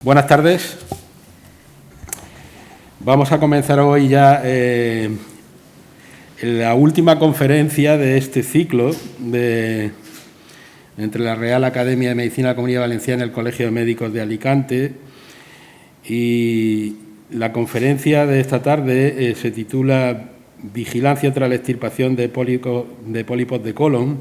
Buenas tardes. Vamos a comenzar hoy ya la última conferencia de este ciclo entre la Real Academia de Medicina de la Comunidad Valenciana y el Colegio de Médicos de Alicante. Y la conferencia de esta tarde se titula Vigilancia tras la extirpación de pólipos de colon,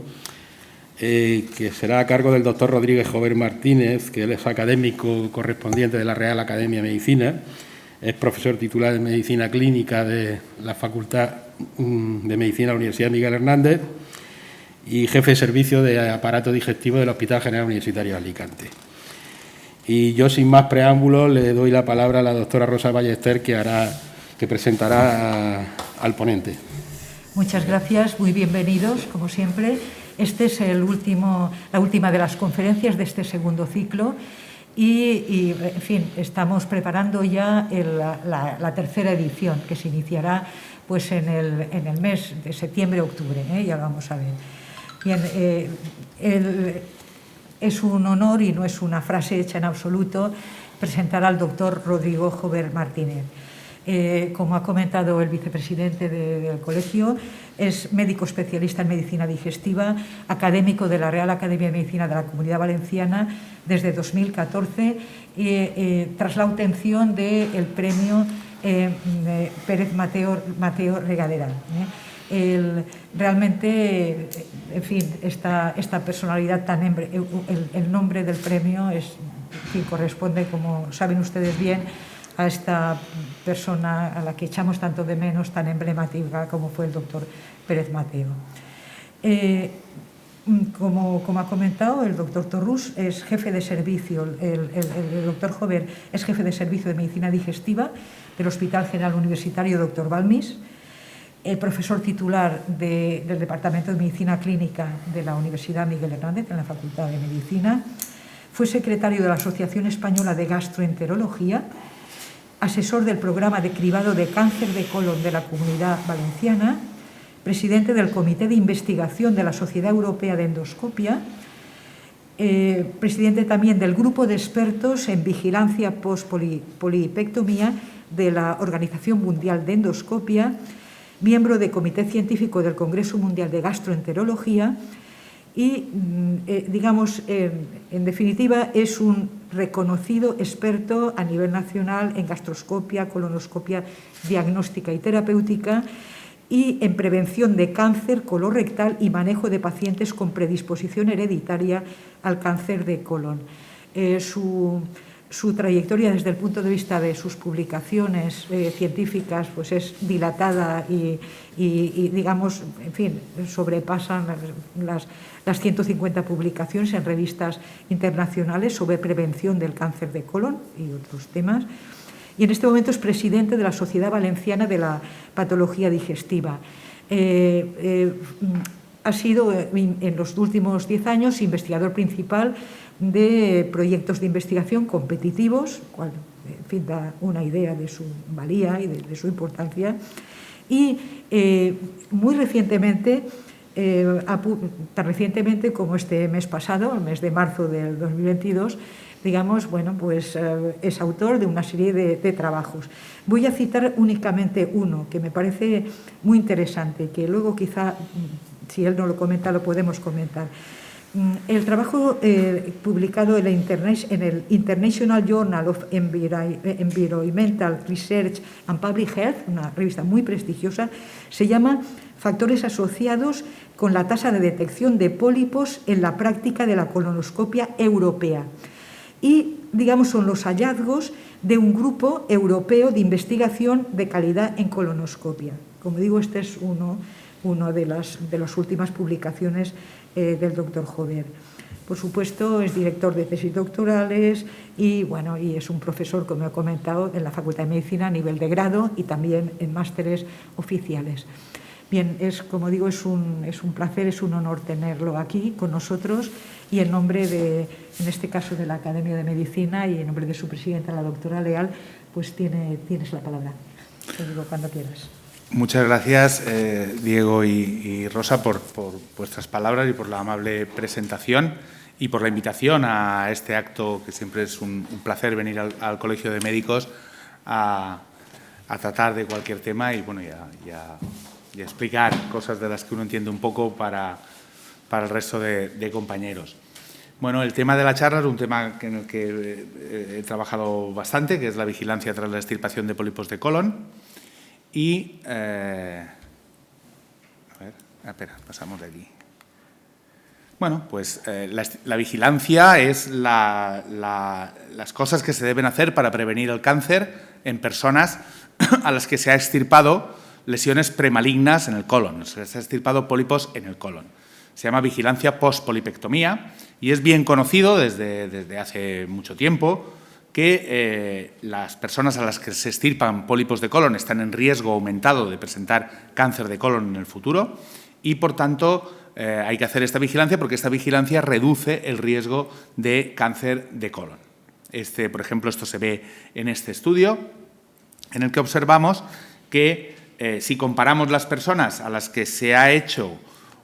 que será a cargo del doctor Rodríguez Jover Martínez, que él es académico correspondiente de la Real Academia de Medicina, es profesor titular de Medicina Clínica de la Facultad de Medicina de la Universidad Miguel Hernández y jefe de servicio de aparato digestivo del Hospital General Universitario de Alicante. Y yo, sin más preámbulos, le doy la palabra a la doctora Rosa Ballester, que presentará al ponente. Muchas gracias, muy bienvenidos, como siempre. Este es la última de las conferencias de este segundo ciclo y en fin, estamos preparando ya la tercera edición, que se iniciará pues en el mes de septiembre-octubre, ya lo vamos a ver. Bien, es un honor y no es una frase hecha en absoluto presentar al doctor Rodrigo Jover Martínez. Como ha comentado el vicepresidente del colegio, es médico especialista en medicina digestiva, académico de la Real Academia de Medicina de la Comunidad Valenciana desde 2014, tras la obtención del premio Pérez Mateo Regadera. Realmente, en fin, esta personalidad el nombre del premio corresponde, como saben ustedes bien, a esta persona a la que echamos tanto de menos, tan emblemática como fue el doctor Pérez Mateo. Como ha comentado, el doctor Torrús es jefe de servicio, el doctor Jover es jefe de servicio de medicina digestiva del Hospital General Universitario Dr. Balmis, el profesor titular del Departamento de Medicina Clínica de la Universidad Miguel Hernández en la Facultad de Medicina, fue secretario de la Asociación Española de Gastroenterología, asesor del programa de cribado de cáncer de colon de la Comunidad Valenciana, presidente del Comité de Investigación de la Sociedad Europea de Endoscopia, presidente también del Grupo de Expertos en Vigilancia Post-Polipectomía de la Organización Mundial de Endoscopia, miembro del Comité Científico del Congreso Mundial de Gastroenterología y, en definitiva, es un reconocido experto a nivel nacional en gastroscopia, colonoscopia diagnóstica y terapéutica y en prevención de cáncer colorectal y manejo de pacientes con predisposición hereditaria al cáncer de colon. Su trayectoria desde el punto de vista de sus publicaciones científicas pues es dilatada y digamos, en fin, sobrepasan las 150 publicaciones en revistas internacionales sobre prevención del cáncer de colon y otros temas. Y en este momento es presidente de la Sociedad Valenciana de la Patología Digestiva. Ha sido en los últimos 10 años investigador principal de proyectos de investigación competitivos, cual, en fin, da una idea de su valía y de su importancia. Y muy recientemente, tan recientemente como este mes pasado, el mes de marzo del 2022, digamos, bueno, pues es autor de una serie de trabajos. Voy a citar únicamente uno que me parece muy interesante, que luego quizá, si él no lo comenta, lo podemos comentar. El trabajo publicado en el International Journal of Environmental Research and Public Health, una revista muy prestigiosa, se llama Factores asociados con la tasa de detección de pólipos en la práctica de la colonoscopia europea. Y, digamos, son los hallazgos de un grupo europeo de investigación de calidad en colonoscopia. Como digo, este es uno de las últimas publicaciones del doctor Jover. Por supuesto, es director de tesis doctorales y es un profesor, como he comentado, en la Facultad de Medicina a nivel de grado y también en másteres oficiales. Bien, como digo, es un placer, es un honor tenerlo aquí con nosotros y en nombre en este caso, de la Academia de Medicina y en nombre de su presidenta, la doctora Leal, pues tienes la palabra. Te digo cuando quieras. Muchas gracias, Diego y Rosa, por vuestras palabras y por la amable presentación y por la invitación a este acto, que siempre es un placer venir al Colegio de Médicos a tratar de cualquier tema y, bueno, y a explicar cosas de las que uno entiende un poco para el resto de compañeros. Bueno, el tema de la charla es un tema en el que he trabajado bastante, que es la vigilancia tras la extirpación de pólipos de colon. Y, espera, pasamos de aquí. Bueno, pues la vigilancia es las cosas que se deben hacer para prevenir el cáncer en personas a las que se ha extirpado lesiones premalignas en el colon, se ha extirpado pólipos en el colon. Se llama vigilancia post-polipectomía y es bien conocido desde hace mucho tiempo que las personas a las que se extirpan pólipos de colon están en riesgo aumentado de presentar cáncer de colon en el futuro y, por tanto, hay que hacer esta vigilancia porque esta vigilancia reduce el riesgo de cáncer de colon. Por ejemplo, esto se ve en este estudio, en el que observamos que si comparamos las personas a las que se ha hecho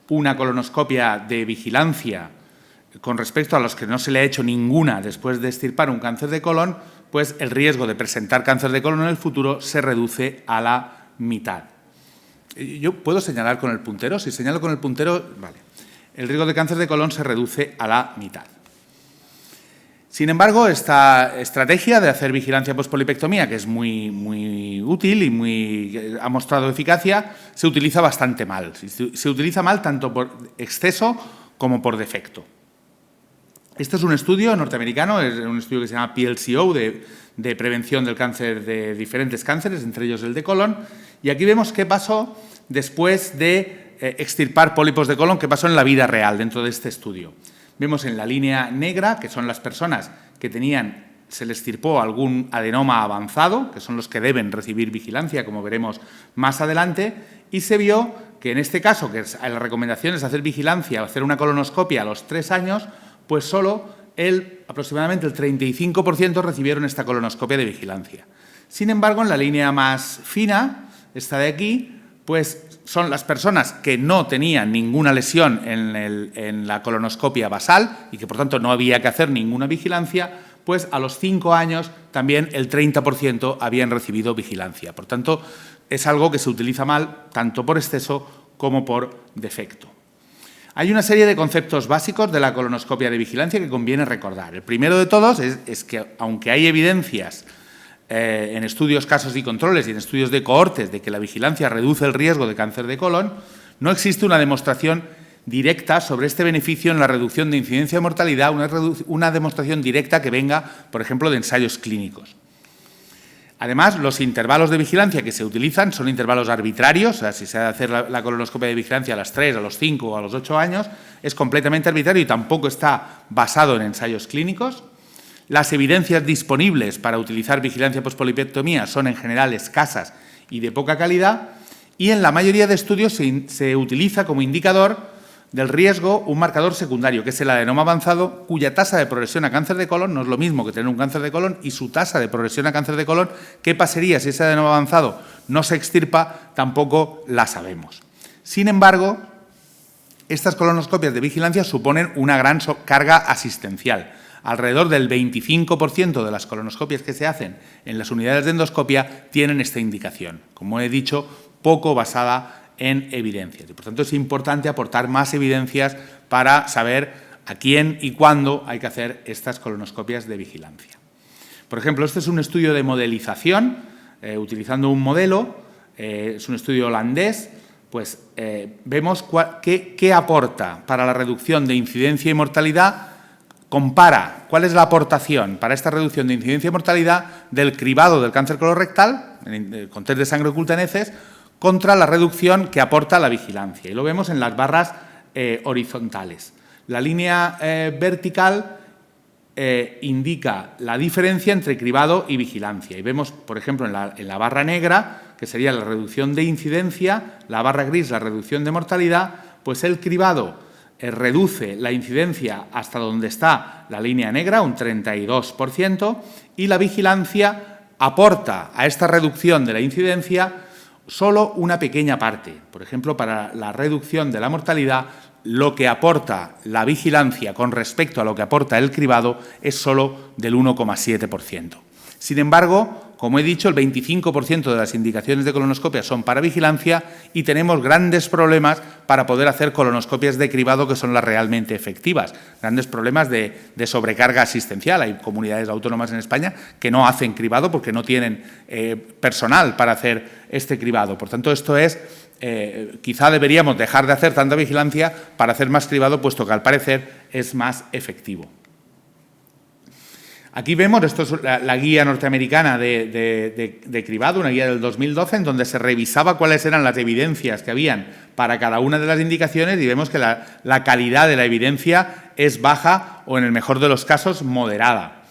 una colonoscopia de vigilancia con respecto a los que no se le ha hecho ninguna después de extirpar un cáncer de colon, pues el riesgo de presentar cáncer de colon en el futuro se reduce a la mitad. ¿Yo puedo señalar con el puntero? Si señalo con el puntero, vale. El riesgo de cáncer de colon se reduce a la mitad. Sin embargo, esta estrategia de hacer vigilancia pospolipectomía, que es muy útil y ha mostrado eficacia, se utiliza bastante mal. Se utiliza mal tanto por exceso como por defecto. Este es un estudio norteamericano, es un estudio que se llama PLCO, de prevención del cáncer de diferentes cánceres, entre ellos el de colon. Y aquí vemos qué pasó después de extirpar pólipos de colon, qué pasó en la vida real dentro de este estudio. Vemos en la línea negra, que son las personas que se les extirpó algún adenoma avanzado, que son los que deben recibir vigilancia, como veremos más adelante, y se vio que en este caso, que la recomendación es hacer vigilancia, hacer una colonoscopia a los 3 años, pues solo aproximadamente el 35% recibieron esta colonoscopia de vigilancia. Sin embargo, en la línea más fina, esta de aquí, pues son las personas que no tenían ninguna lesión en la colonoscopia basal y que, por tanto, no había que hacer ninguna vigilancia, pues a los 5 años también el 30% habían recibido vigilancia. Por tanto, es algo que se utiliza mal tanto por exceso como por defecto. Hay una serie de conceptos básicos de la colonoscopia de vigilancia que conviene recordar. El primero de todos es que, aunque hay evidencias en estudios, casos y controles y en estudios de cohortes de que la vigilancia reduce el riesgo de cáncer de colon, no existe una demostración directa sobre este beneficio en la reducción de incidencia de mortalidad, una demostración directa que venga, por ejemplo, de ensayos clínicos. Además, los intervalos de vigilancia que se utilizan son intervalos arbitrarios, o sea, si se ha de hacer la colonoscopia de vigilancia a los 3, a los 5 o a los 8 años, es completamente arbitrario y tampoco está basado en ensayos clínicos. Las evidencias disponibles para utilizar vigilancia pospolipectomía son en general escasas y de poca calidad, y en la mayoría de estudios se utiliza como indicador del riesgo un marcador secundario, que es el adenoma avanzado, cuya tasa de progresión a cáncer de colon no es lo mismo que tener un cáncer de colon, y su tasa de progresión a cáncer de colon, ¿qué pasaría si ese adenoma avanzado no se extirpa? Tampoco la sabemos. Sin embargo, estas colonoscopias de vigilancia suponen una gran carga asistencial. Alrededor del 25% de las colonoscopias que se hacen en las unidades de endoscopia tienen esta indicación. Como he dicho, poco basada en evidencias. Y, por tanto, es importante aportar más evidencias para saber a quién y cuándo hay que hacer estas colonoscopias de vigilancia. Por ejemplo, este es un estudio de modelización, utilizando un modelo, es un estudio holandés, pues vemos qué aporta para la reducción de incidencia y mortalidad, compara cuál es la aportación para esta reducción de incidencia y mortalidad del cribado del cáncer colorectal, con test de sangre oculta en heces, contra la reducción que aporta la vigilancia. Y lo vemos en las barras horizontales. La línea vertical indica la diferencia entre cribado y vigilancia. Y vemos, por ejemplo, en la barra negra, que sería la reducción de incidencia, la barra gris, la reducción de mortalidad, pues el cribado reduce la incidencia hasta donde está la línea negra, un 32%, y la vigilancia aporta a esta reducción de la incidencia solo una pequeña parte. Por ejemplo, para la reducción de la mortalidad, lo que aporta la vigilancia con respecto a lo que aporta el cribado es solo del 1,7%. Sin embargo, como he dicho, el 25% de las indicaciones de colonoscopia son para vigilancia y tenemos grandes problemas para poder hacer colonoscopias de cribado que son las realmente efectivas. Grandes problemas de sobrecarga asistencial. Hay comunidades autónomas en España que no hacen cribado porque no tienen personal para hacer este cribado. Por tanto, esto es, quizá deberíamos dejar de hacer tanta vigilancia para hacer más cribado, puesto que al parecer es más efectivo. Aquí vemos, esto es la guía norteamericana de cribado, una guía del 2012, en donde se revisaba cuáles eran las evidencias que habían para cada una de las indicaciones y vemos que la calidad de la evidencia es baja o, en el mejor de los casos, moderada.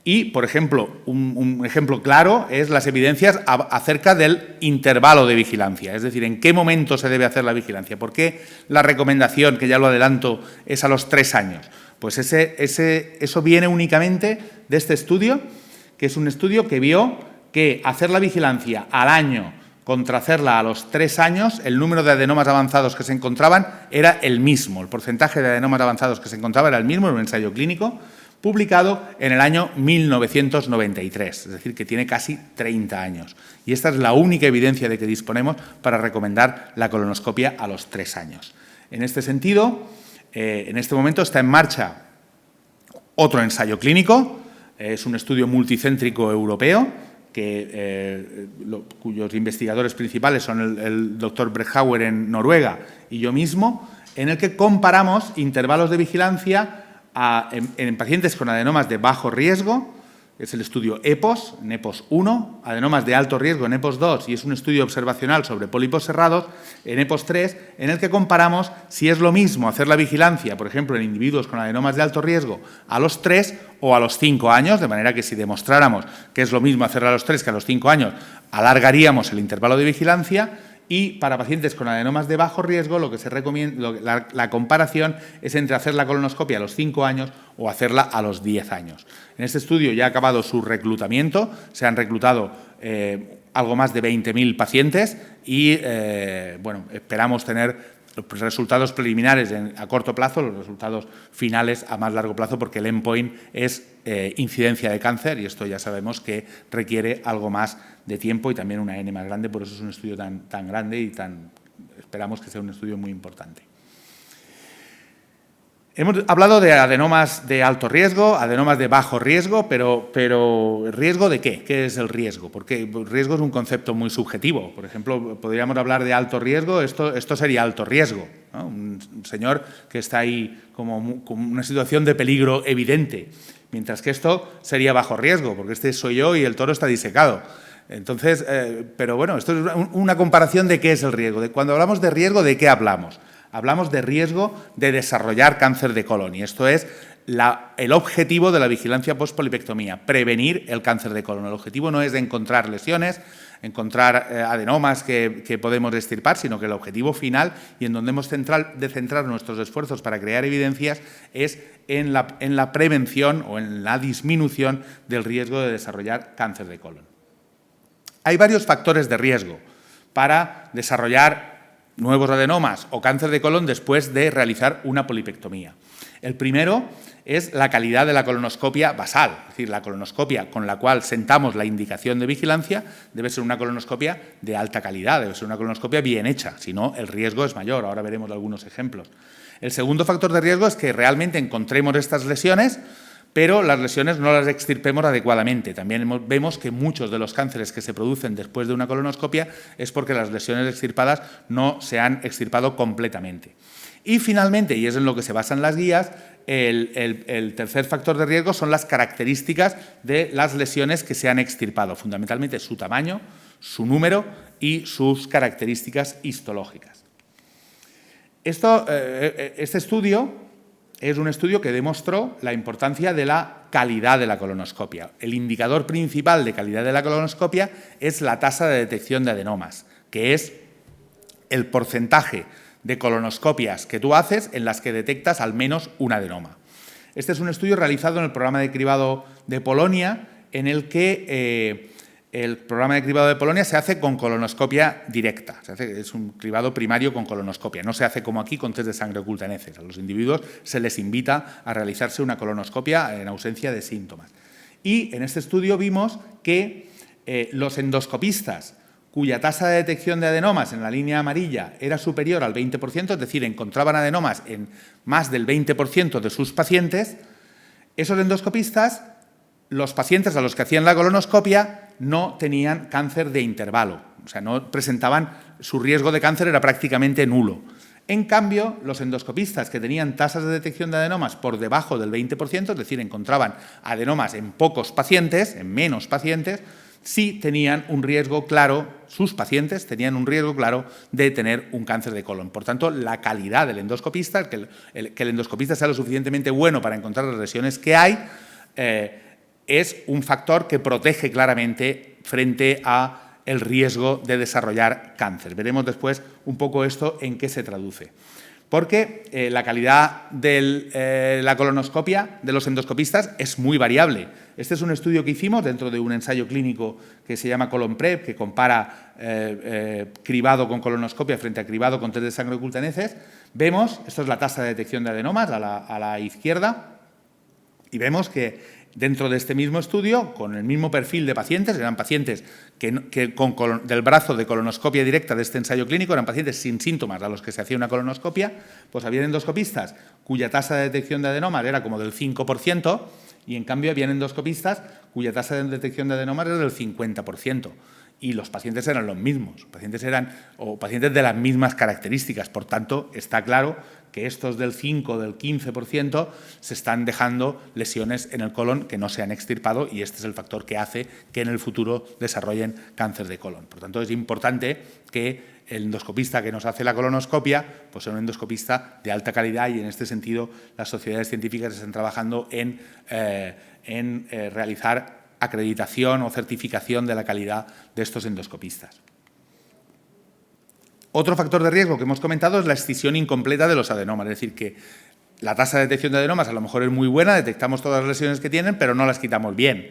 Y, por ejemplo, un ejemplo claro es las evidencias acerca del intervalo de vigilancia, es decir, en qué momento se debe hacer la vigilancia. ¿Por qué la recomendación, que ya lo adelanto, es a los 3 años? Pues eso viene únicamente de este estudio, que es un estudio que vio que hacer la vigilancia al año contra hacerla a los 3 años, el número de adenomas avanzados que se encontraban era el mismo. El porcentaje de adenomas avanzados que se encontraba era el mismo en un ensayo clínico publicado en el año 1993, es decir, que tiene casi 30 años. Y esta es la única evidencia de que disponemos para recomendar la colonoscopia a los 3 años. En este sentido, en este momento está en marcha otro ensayo clínico, es un estudio multicéntrico europeo, cuyos investigadores principales son el doctor Brekhauer en Noruega y yo mismo, en el que comparamos intervalos de vigilancia en pacientes con adenomas de bajo riesgo. Es el estudio EPOS, en EPOS 1, adenomas de alto riesgo en EPOS 2 y es un estudio observacional sobre pólipos cerrados en EPOS 3, en el que comparamos si es lo mismo hacer la vigilancia, por ejemplo, en individuos con adenomas de alto riesgo a los 3 o a los 5 años, de manera que si demostráramos que es lo mismo hacerla a los 3 que a los 5 años, alargaríamos el intervalo de vigilancia. Y para pacientes con adenomas de bajo riesgo, lo que se recomienda, la comparación es entre hacer la colonoscopia a los 5 años o hacerla a los 10 años. En este estudio ya ha acabado su reclutamiento, se han reclutado algo más de 20.000 pacientes y bueno, esperamos tener los resultados preliminares a corto plazo, los resultados finales a más largo plazo, porque el endpoint es incidencia de cáncer y esto ya sabemos que requiere algo más de tiempo y también una N más grande, por eso es un estudio tan grande y esperamos que sea un estudio muy importante. Hemos hablado de adenomas de alto riesgo, adenomas de bajo riesgo, pero ¿riesgo de qué? ¿Qué es el riesgo? Porque el riesgo es un concepto muy subjetivo. Por ejemplo, podríamos hablar de alto riesgo, esto sería alto riesgo, ¿no? Un señor que está ahí como una situación de peligro evidente, mientras que esto sería bajo riesgo, porque este soy yo y el toro está disecado. Entonces, pero bueno, esto es una comparación de qué es el riesgo. Cuando hablamos de riesgo, ¿de qué hablamos? Hablamos de riesgo de desarrollar cáncer de colon y esto es el objetivo de la vigilancia postpolipectomía, prevenir el cáncer de colon. El objetivo no es de encontrar lesiones, encontrar adenomas que podemos extirpar, sino que el objetivo final y en donde hemos de centrar nuestros esfuerzos para crear evidencias es en la prevención o en la disminución del riesgo de desarrollar cáncer de colon. Hay varios factores de riesgo para desarrollar nuevos adenomas o cáncer de colon después de realizar una polipectomía. El primero es la calidad de la colonoscopia basal, es decir, la colonoscopia con la cual sentamos la indicación de vigilancia debe ser una colonoscopia de alta calidad, debe ser una colonoscopia bien hecha, si no el riesgo es mayor. Ahora veremos algunos ejemplos. El segundo factor de riesgo es que realmente encontremos estas lesiones, pero las lesiones no las extirpemos adecuadamente. También vemos que muchos de los cánceres que se producen después de una colonoscopia es porque las lesiones extirpadas no se han extirpado completamente. Y finalmente, y es en lo que se basan las guías, el tercer factor de riesgo son las características de las lesiones que se han extirpado, fundamentalmente su tamaño, su número y sus características histológicas. Este estudio es un estudio que demostró la importancia de la calidad de la colonoscopia. El indicador principal de calidad de la colonoscopia es la tasa de detección de adenomas, que es el porcentaje de colonoscopias que tú haces en las que detectas al menos un adenoma. Este es un estudio realizado en el programa de cribado de Polonia, en el que el programa de cribado de Polonia se hace con colonoscopia directa. Es un cribado primario con colonoscopia. No se hace como aquí con test de sangre oculta en heces. A los individuos se les invita a realizarse una colonoscopia en ausencia de síntomas. Y en este estudio vimos que los endoscopistas cuya tasa de detección de adenomas en la línea amarilla era superior al 20%, es decir, encontraban adenomas en más del 20% de sus pacientes, esos endoscopistas, los pacientes a los que hacían la colonoscopia no tenían cáncer de intervalo, o sea, no presentaban, su riesgo de cáncer era prácticamente nulo. En cambio, los endoscopistas que tenían tasas de detección de adenomas por debajo del 20%, es decir, encontraban adenomas en pocos pacientes, en menos pacientes, sí tenían un riesgo claro, sus pacientes tenían un riesgo claro de tener un cáncer de colon. Por tanto, la calidad del endoscopista, que el endoscopista sea lo suficientemente bueno para encontrar las lesiones que hay, es un factor que protege claramente frente a el riesgo de desarrollar cáncer. Veremos después un poco esto en qué se traduce. Porque la calidad de la colonoscopia de los endoscopistas es muy variable. Este es un estudio que hicimos dentro de un ensayo clínico que se llama ColonPrep, que compara cribado con colonoscopia frente a cribado con test de sangre oculta en heces. Vemos, esto es la tasa de detección de adenomas a la izquierda, y vemos que dentro de este mismo estudio, con el mismo perfil de pacientes, eran pacientes del brazo de colonoscopia directa de este ensayo clínico, eran pacientes sin síntomas a los que se hacía una colonoscopia, pues había endoscopistas cuya tasa de detección de adenomas era como del 5%, y en cambio habían endoscopistas cuya tasa de detección de adenomas era del 50%. Y los pacientes eran los mismos, pacientes de las mismas características. Por tanto, está claro que estos del 5 o del 15% se están dejando lesiones en el colon que no se han extirpado, y este es el factor que hace que en el futuro desarrollen cáncer de colon. Por tanto, es importante que el endoscopista que nos hace la colonoscopia pues sea un endoscopista de alta calidad, y en este sentido las sociedades científicas están trabajando en realizar acreditación o certificación de la calidad de estos endoscopistas. Otro factor de riesgo que hemos comentado es la excisión incompleta de los adenomas, es decir, que la tasa de detección de adenomas a lo mejor es muy buena, detectamos todas las lesiones que tienen, pero no las quitamos bien.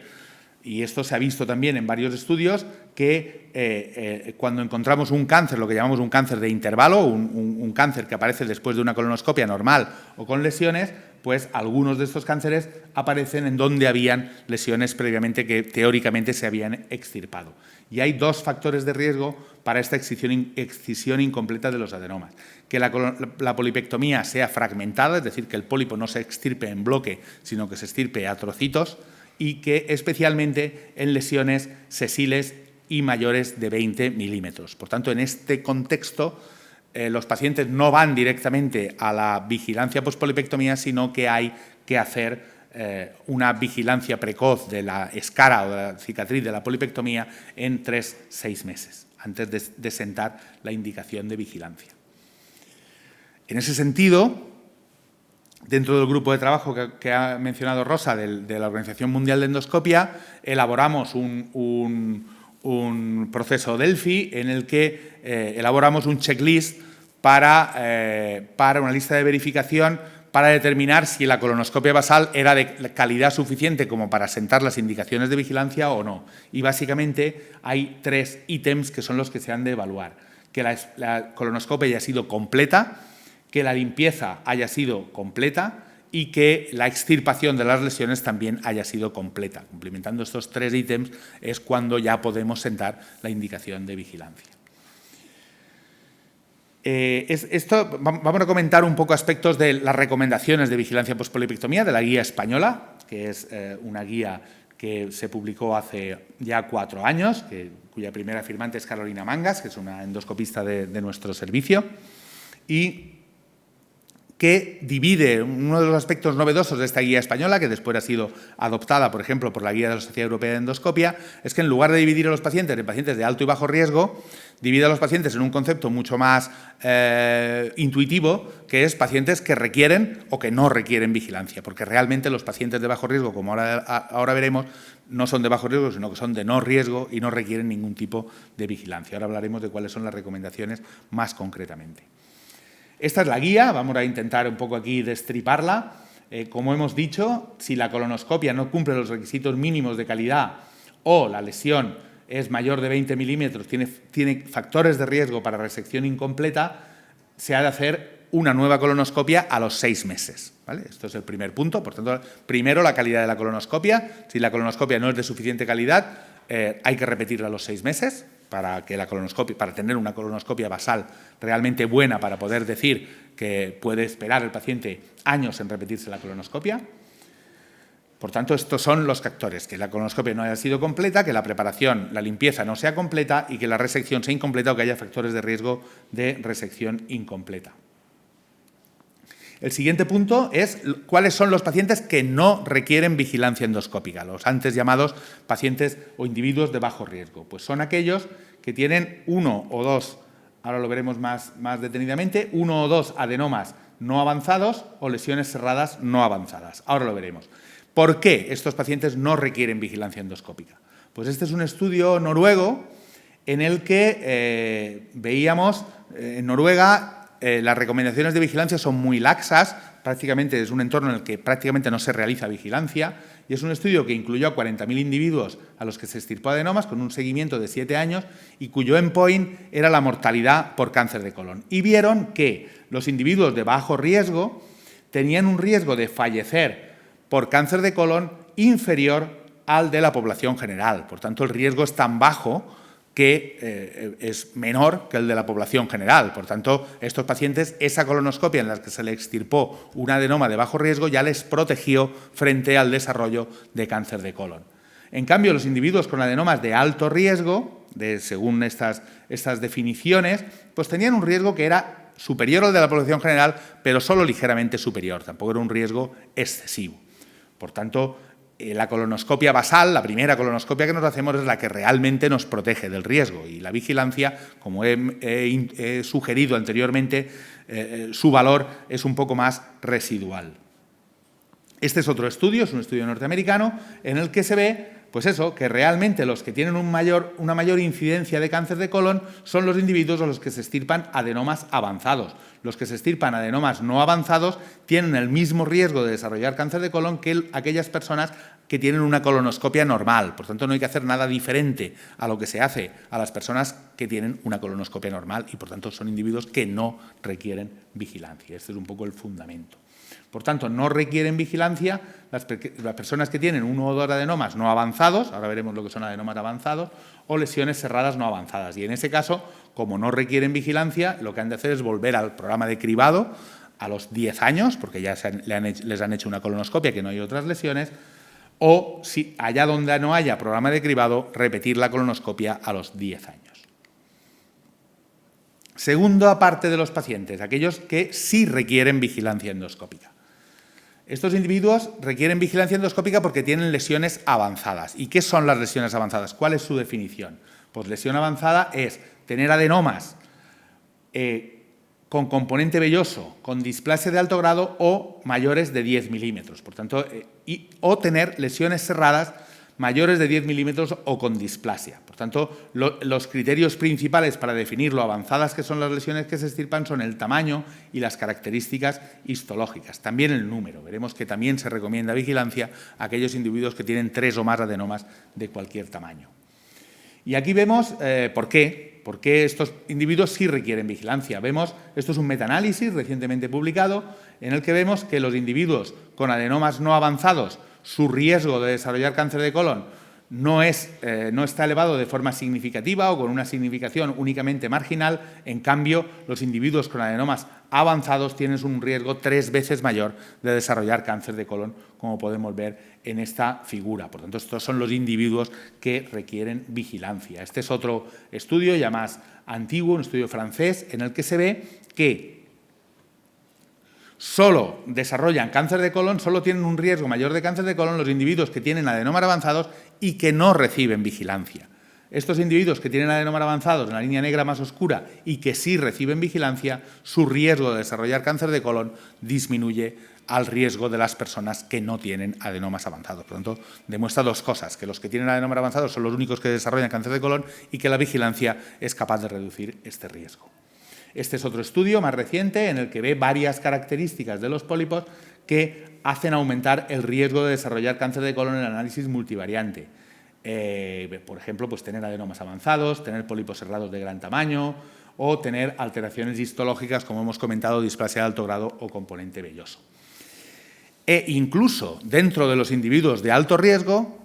Y esto se ha visto también en varios estudios que cuando encontramos un cáncer, lo que llamamos un cáncer de intervalo, un cáncer que aparece después de una colonoscopia normal o con lesiones, pues algunos de estos cánceres aparecen en donde habían lesiones previamente que teóricamente se habían extirpado. Y hay dos factores de riesgo para esta excisión incompleta de los adenomas. Que la polipectomía sea fragmentada, es decir, que el pólipo no se extirpe en bloque, sino que se extirpe a trocitos, y que especialmente en lesiones sesiles y mayores de 20 milímetros. Por tanto, en este contexto, los pacientes no van directamente a la vigilancia pospolipectomía, sino que hay que hacer una vigilancia precoz de la escara o de la cicatriz de la polipectomía en 3-6 meses, antes de sentar la indicación de vigilancia. En ese sentido, dentro del grupo de trabajo que ha mencionado Rosa de la Organización Mundial de Endoscopia, elaboramos un proceso Delphi en el que elaboramos un checklist para una lista de verificación para determinar si la colonoscopia basal era de calidad suficiente como para sentar las indicaciones de vigilancia o no. Y básicamente hay 3 ítems que son los que se han de evaluar. Que la colonoscopia haya sido completa, que la limpieza haya sido completa y que la extirpación de las lesiones también haya sido completa. Complementando estos 3 ítems es cuando ya podemos sentar la indicación de vigilancia. Vamos a comentar un poco aspectos de las recomendaciones de vigilancia pospolipectomía de la guía española, que es una guía que se publicó hace ya 4 años, cuya primera firmante es Carolina Mangas, que es una endoscopista de nuestro servicio, y que divide uno de los aspectos novedosos de esta guía española, que después ha sido adoptada, por ejemplo, por la guía de la Sociedad Europea de Endoscopia, es que en lugar de dividir a los pacientes en pacientes de alto y bajo riesgo, divide a los pacientes en un concepto mucho más intuitivo, que es pacientes que requieren o que no requieren vigilancia, porque realmente los pacientes de bajo riesgo, como ahora veremos, no son de bajo riesgo, sino que son de no riesgo y no requieren ningún tipo de vigilancia. Ahora hablaremos de cuáles son las recomendaciones más concretamente. Esta es la guía, vamos a intentar un poco aquí destriparla. Como hemos dicho, si la colonoscopia no cumple los requisitos mínimos de calidad o la lesión es mayor de 20 milímetros, tiene factores de riesgo para resección incompleta, se ha de hacer una nueva colonoscopia a los 6 meses. ¿Vale? Esto es el primer punto. Por tanto, primero la calidad de la colonoscopia. Si la colonoscopia no es de suficiente calidad, hay que repetirla a los 6 meses para tener una colonoscopia basal realmente buena, para poder decir que puede esperar el paciente años en repetirse la colonoscopia. Por tanto, estos son los factores: que la colonoscopia no haya sido completa, que la preparación, la limpieza no sea completa y que la resección sea incompleta o que haya factores de riesgo de resección incompleta. El siguiente punto es cuáles son los pacientes que no requieren vigilancia endoscópica, los antes llamados pacientes o individuos de bajo riesgo. Pues son aquellos que tienen 1 o 2, ahora lo veremos más detenidamente, 1 o 2 adenomas no avanzados o lesiones cerradas no avanzadas. Ahora lo veremos. ¿Por qué estos pacientes no requieren vigilancia endoscópica? Pues este es un estudio noruego en el que veíamos en Noruega las recomendaciones de vigilancia son muy laxas, prácticamente es un entorno en el que prácticamente no se realiza vigilancia, y es un estudio que incluyó a 40.000 individuos a los que se extirpó adenomas con un seguimiento de 7 años y cuyo endpoint era la mortalidad por cáncer de colon. Y vieron que los individuos de bajo riesgo tenían un riesgo de fallecer por cáncer de colon inferior al de la población general. Por tanto, el riesgo es tan bajo que es menor que el de la población general. Por tanto, estos pacientes, esa colonoscopia en la que se le extirpó un adenoma de bajo riesgo ya les protegió frente al desarrollo de cáncer de colon. En cambio, los individuos con adenomas de alto riesgo, según estas definiciones, pues tenían un riesgo que era superior al de la población general, pero solo ligeramente superior, tampoco era un riesgo excesivo. Por tanto, la colonoscopia basal, la primera colonoscopia que nos hacemos, es la que realmente nos protege del riesgo, y la vigilancia, como he sugerido anteriormente, su valor es un poco más residual. Este es otro estudio, es un estudio norteamericano, en el que se ve pues eso, que realmente los que tienen una mayor incidencia de cáncer de colon son los individuos a los que se extirpan adenomas avanzados. Los que se extirpan adenomas no avanzados tienen el mismo riesgo de desarrollar cáncer de colon que aquellas personas que tienen una colonoscopia normal. Por tanto, no hay que hacer nada diferente a lo que se hace a las personas que tienen una colonoscopia normal y, por tanto, son individuos que no requieren vigilancia. Este es un poco el fundamento. Por tanto, no requieren vigilancia las personas que tienen 1 o 2 adenomas no avanzados, ahora veremos lo que son adenomas avanzados, o lesiones cerradas no avanzadas. Y en ese caso, como no requieren vigilancia, lo que han de hacer es volver al programa de cribado a los 10 años, porque ya les han hecho una colonoscopia, que no hay otras lesiones, o si allá donde no haya programa de cribado, repetir la colonoscopia a los 10 años. Segunda parte de los pacientes, aquellos que sí requieren vigilancia endoscópica. Estos individuos requieren vigilancia endoscópica porque tienen lesiones avanzadas. ¿Y qué son las lesiones avanzadas? ¿Cuál es su definición? Pues lesión avanzada es tener adenomas con componente velloso, con displasia de alto grado o mayores de 10 milímetros. Por tanto, o tener lesiones cerradas mayores de 10 milímetros o con displasia. Por tanto, los criterios principales para definir lo avanzadas que son las lesiones que se extirpan son el tamaño y las características histológicas. También el número. Veremos que también se recomienda vigilancia a aquellos individuos que tienen 3 o más adenomas de cualquier tamaño. Y aquí vemos por qué estos individuos sí requieren vigilancia. Esto es un metaanálisis recientemente publicado en el que vemos que los individuos con adenomas no avanzados, su riesgo de desarrollar cáncer de colon no está elevado de forma significativa o con una significación únicamente marginal. En cambio, los individuos con adenomas avanzados tienen un riesgo 3 veces mayor de desarrollar cáncer de colon, como podemos ver en esta figura. Por tanto, estos son los individuos que requieren vigilancia. Este es otro estudio ya más antiguo, un estudio francés, en el que se ve que solo desarrollan cáncer de colon, solo tienen un riesgo mayor de cáncer de colon los individuos que tienen adenomas avanzados y que no reciben vigilancia. Estos individuos que tienen adenomas avanzados en la línea negra más oscura y que sí reciben vigilancia, su riesgo de desarrollar cáncer de colon disminuye al riesgo de las personas que no tienen adenomas avanzados. Por lo tanto, demuestra 2 cosas: que los que tienen adenomas avanzados son los únicos que desarrollan cáncer de colon y que la vigilancia es capaz de reducir este riesgo. Este es otro estudio más reciente en el que ve varias características de los pólipos que hacen aumentar el riesgo de desarrollar cáncer de colon en el análisis multivariante. Por ejemplo, pues tener adenomas avanzados, tener pólipos cerrados de gran tamaño o tener alteraciones histológicas, como hemos comentado, displasia de alto grado o componente velloso. E incluso dentro de los individuos de alto riesgo,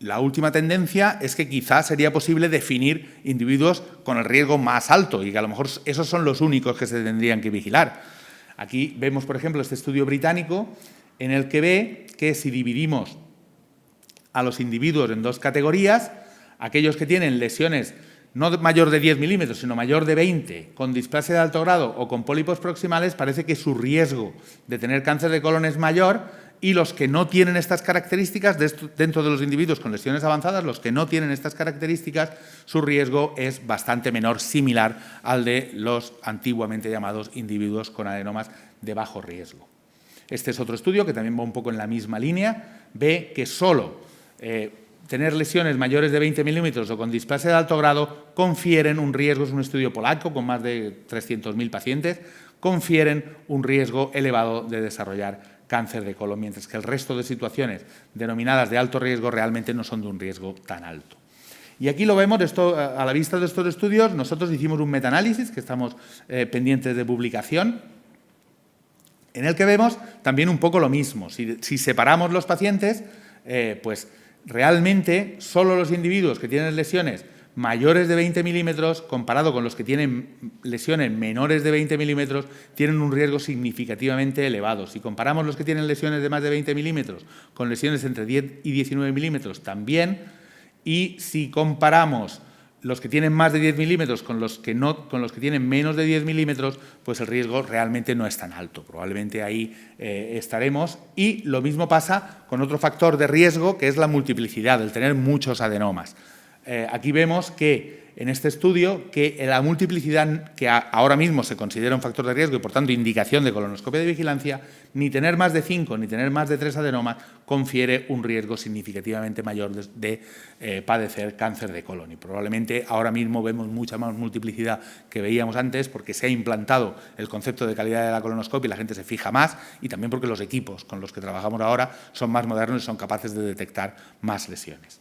la última tendencia es que quizás sería posible definir individuos con el riesgo más alto y que a lo mejor esos son los únicos que se tendrían que vigilar. Aquí vemos, por ejemplo, este estudio británico en el que ve que si dividimos a los individuos en dos categorías, aquellos que tienen lesiones no mayor de 10 milímetros, sino mayor de 20, con displasia de alto grado o con pólipos proximales, parece que su riesgo de tener cáncer de colon es mayor, y los que no tienen estas características, dentro de los individuos con lesiones avanzadas, los que no tienen estas características, su riesgo es bastante menor, similar al de los antiguamente llamados individuos con adenomas de bajo riesgo. Este es otro estudio que también va un poco en la misma línea, ve que solo tener lesiones mayores de 20 milímetros o con displasia de alto grado confieren un riesgo, es un estudio polaco con más de 300.000 pacientes, confieren un riesgo elevado de desarrollar cáncer de colon, mientras que el resto de situaciones denominadas de alto riesgo realmente no son de un riesgo tan alto. Y aquí lo vemos, esto, a la vista de estos estudios, nosotros hicimos un metaanálisis que estamos pendientes de publicación, en el que vemos también un poco lo mismo. Si separamos los pacientes, pues realmente solo los individuos que tienen lesiones mayores de 20 milímetros, comparado con los que tienen lesiones menores de 20 milímetros, tienen un riesgo significativamente elevado. Si comparamos los que tienen lesiones de más de 20 milímetros con lesiones entre 10 y 19 milímetros, también. Y si comparamos los que tienen más de 10 milímetros con los que tienen menos de 10 milímetros, pues el riesgo realmente no es tan alto. Probablemente ahí estaremos. Y lo mismo pasa con otro factor de riesgo, que es la multiplicidad, el tener muchos adenomas. Aquí vemos que en este estudio que la multiplicidad, que ahora mismo se considera un factor de riesgo y por tanto indicación de colonoscopia de vigilancia, ni tener más de 5 ni tener más de 3 adenomas confiere un riesgo significativamente mayor de padecer cáncer de colon. Y probablemente ahora mismo vemos mucha más multiplicidad que veíamos antes porque se ha implantado el concepto de calidad de la colonoscopia y la gente se fija más, y también porque los equipos con los que trabajamos ahora son más modernos y son capaces de detectar más lesiones.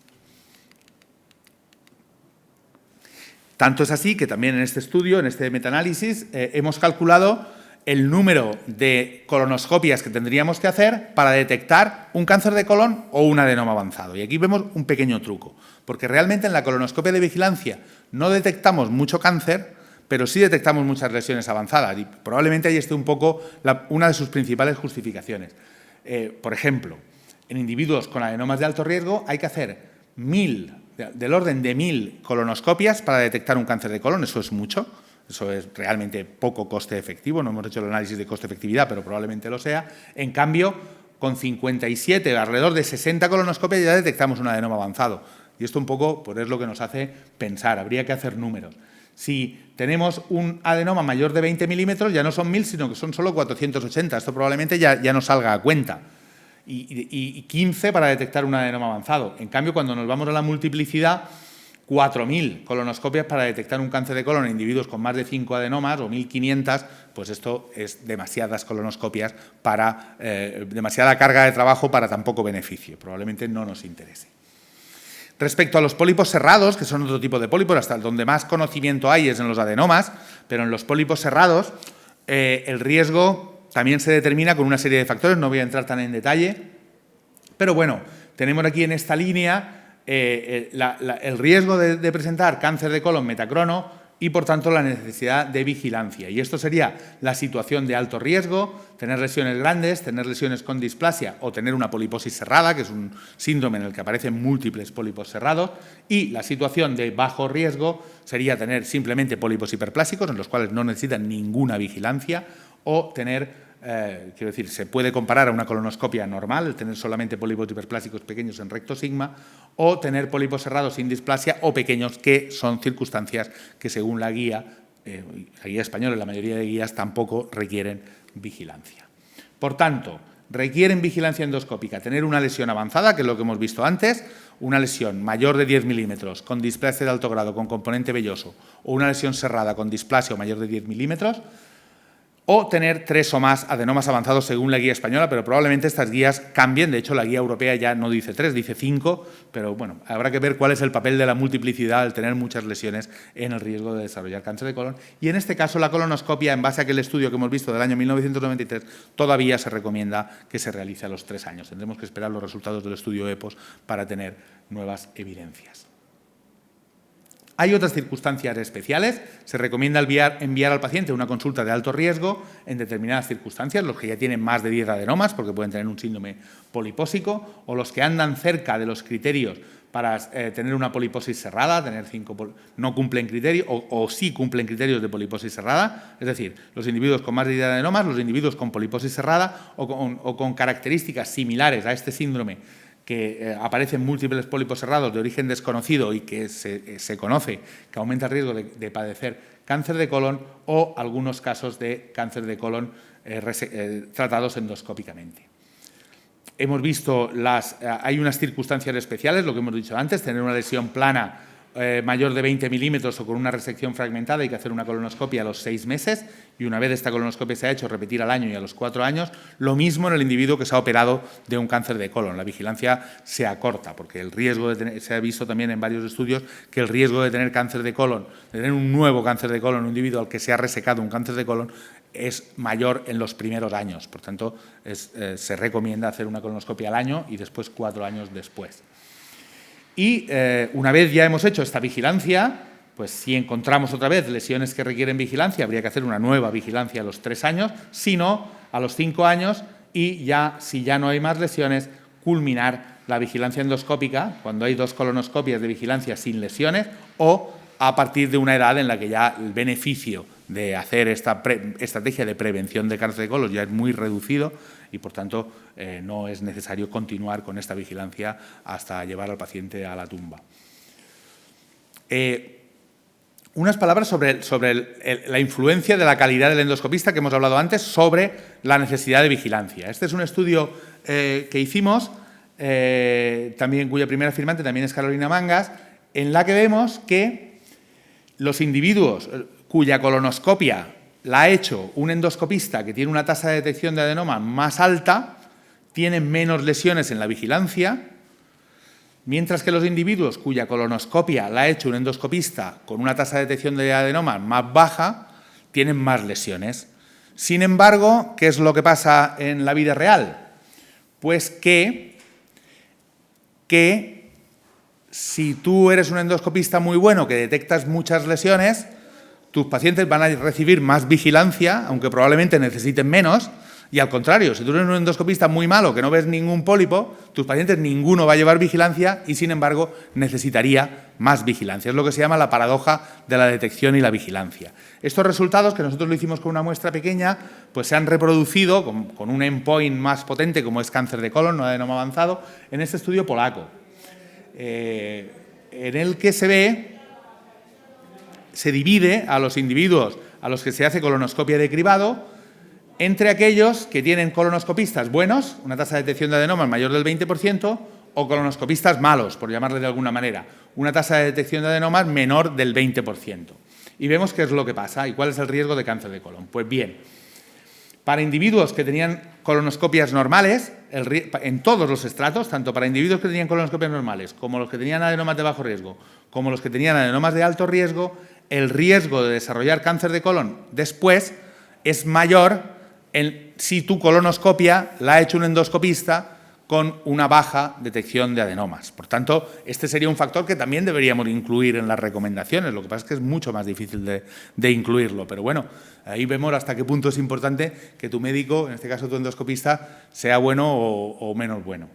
Tanto es así que también en este estudio, en este metaanálisis, hemos calculado el número de colonoscopias que tendríamos que hacer para detectar un cáncer de colon o un adenoma avanzado. Y aquí vemos un pequeño truco, porque realmente en la colonoscopia de vigilancia no detectamos mucho cáncer, pero sí detectamos muchas lesiones avanzadas, y probablemente ahí esté un poco una de sus principales justificaciones. Por ejemplo, en individuos con adenomas de alto riesgo hay que hacer del orden de 1.000 colonoscopias para detectar un cáncer de colon. Eso es mucho, eso es realmente poco coste efectivo. No hemos hecho el análisis de coste-efectividad, pero probablemente lo sea. En cambio, con 57, alrededor de 60 colonoscopias ya detectamos un adenoma avanzado. Y esto un poco pues, es lo que nos hace pensar, habría que hacer números. Si tenemos un adenoma mayor de 20 milímetros, ya no son 1.000, sino que son solo 480. Esto probablemente ya no salga a cuenta. Y 15 para detectar un adenoma avanzado. En cambio, cuando nos vamos a la multiplicidad, 4.000 colonoscopias para detectar un cáncer de colon en individuos con más de 5 adenomas o 1.500, pues esto es demasiadas colonoscopias demasiada carga de trabajo para tan poco beneficio. Probablemente no nos interese. Respecto a los pólipos cerrados, que son otro tipo de pólipos, hasta donde más conocimiento hay es en los adenomas, pero en los pólipos cerrados el riesgo también se determina con una serie de factores, no voy a entrar tan en detalle, pero bueno, tenemos aquí en esta línea el riesgo de presentar cáncer de colon metacrono y, por tanto, la necesidad de vigilancia. Y esto sería la situación de alto riesgo, tener lesiones grandes, tener lesiones con displasia o tener una poliposis cerrada, que es un síndrome en el que aparecen múltiples pólipos cerrados, y la situación de bajo riesgo sería tener simplemente pólipos hiperplásicos, en los cuales no necesitan ninguna vigilancia, o tener, quiero decir, se puede comparar a una colonoscopia normal, el tener solamente pólipos hiperplásicos pequeños en recto sigma, o tener pólipos cerrados sin displasia o pequeños, que son circunstancias que según la guía española y la mayoría de guías tampoco requieren vigilancia. Por tanto, requieren vigilancia endoscópica tener una lesión avanzada, que es lo que hemos visto antes, una lesión mayor de 10 milímetros con displasia de alto grado con componente velloso, o una lesión cerrada con displasia o mayor de 10 milímetros, o tener 3 o más adenomas avanzados según la guía española, pero probablemente estas guías cambien. De hecho, la guía europea ya no dice 3, dice 5, pero bueno, habrá que ver cuál es el papel de la multiplicidad al tener muchas lesiones en el riesgo de desarrollar cáncer de colon. Y en este caso, la colonoscopia, en base a aquel estudio que hemos visto del año 1993, todavía se recomienda que se realice a los 3 años. Tendremos que esperar los resultados del estudio EPOS para tener nuevas evidencias. Hay otras circunstancias especiales. Se recomienda enviar al paciente una consulta de alto riesgo en determinadas circunstancias, los que ya tienen más de 10 adenomas, porque pueden tener un síndrome polipósico, o los que andan cerca de los criterios para tener una poliposis cerrada, no cumplen criterios, o sí cumplen criterios de poliposis cerrada, es decir, los individuos con más de 10 adenomas, los individuos con poliposis cerrada o con características similares a este síndrome, que aparecen múltiples pólipos cerrados de origen desconocido y que se conoce que aumenta el riesgo de padecer cáncer de colon, o algunos casos de cáncer de colon tratados endoscópicamente. Hemos visto hay unas circunstancias especiales, lo que hemos dicho antes, tener una lesión plana mayor de 20 milímetros o con una resección fragmentada, hay que hacer una colonoscopia a los 6 meses, y una vez esta colonoscopia se ha hecho, repetir al año y a los 4 años. Lo mismo en el individuo que se ha operado de un cáncer de colon. La vigilancia se acorta, porque el riesgo se ha visto también en varios estudios que el riesgo de tener cáncer de colon, de tener un nuevo cáncer de colon en un individuo al que se ha resecado un cáncer de colon, es mayor en los primeros años. Por tanto, se recomienda hacer una colonoscopia al año y después 4 años después. Y una vez ya hemos hecho esta vigilancia, pues si encontramos otra vez lesiones que requieren vigilancia, habría que hacer una nueva vigilancia a los 3 años, si no, a los 5 años, y ya, si ya no hay más lesiones, culminar la vigilancia endoscópica cuando hay 2 colonoscopias de vigilancia sin lesiones, o a partir de una edad en la que ya el beneficio de hacer esta estrategia de prevención de cáncer de colon ya es muy reducido y, por tanto, no es necesario continuar con esta vigilancia hasta llevar al paciente a la tumba. Unas palabras sobre la influencia de la calidad del endoscopista que hemos hablado antes sobre la necesidad de vigilancia. Este es un estudio que hicimos, también, cuya primera firmante también es Carolina Mangas, en la que vemos que los individuos cuya colonoscopia la ha hecho un endoscopista que tiene una tasa de detección de adenoma más alta, tienen menos lesiones en la vigilancia, mientras que los individuos cuya colonoscopia la ha hecho un endoscopista con una tasa de detección de adenoma más baja, tienen más lesiones. Sin embargo, ¿qué es lo que pasa en la vida real? Pues que si tú eres un endoscopista muy bueno que detectas muchas lesiones, tus pacientes van a recibir más vigilancia, aunque probablemente necesiten menos, y al contrario, si tú eres un endoscopista muy malo que no ves ningún pólipo, tus pacientes ninguno va a llevar vigilancia y, sin embargo, necesitaría más vigilancia. Es lo que se llama la paradoja de la detección y la vigilancia. Estos resultados, que nosotros lo hicimos con una muestra pequeña, pues se han reproducido con un endpoint más potente, como es cáncer de colon, no adenoma avanzado, en este estudio polaco, en el que se divide a los individuos a los que se hace colonoscopia de cribado entre aquellos que tienen colonoscopistas buenos, una tasa de detección de adenomas mayor del 20%, o colonoscopistas malos, por llamarle de alguna manera, una tasa de detección de adenomas menor del 20%. Y vemos qué es lo que pasa y cuál es el riesgo de cáncer de colon. Pues bien, para individuos que tenían colonoscopias normales, en todos los estratos, tanto para individuos que tenían colonoscopias normales, como los que tenían adenomas de bajo riesgo, como los que tenían adenomas de alto riesgo, el riesgo de desarrollar cáncer de colon después es mayor si tu colonoscopia la ha hecho un endoscopista con una baja detección de adenomas. Por tanto, este sería un factor que también deberíamos incluir en las recomendaciones. Lo que pasa es que es mucho más difícil de incluirlo. Pero bueno, ahí vemos hasta qué punto es importante que tu médico, en este caso tu endoscopista, sea bueno o menos bueno.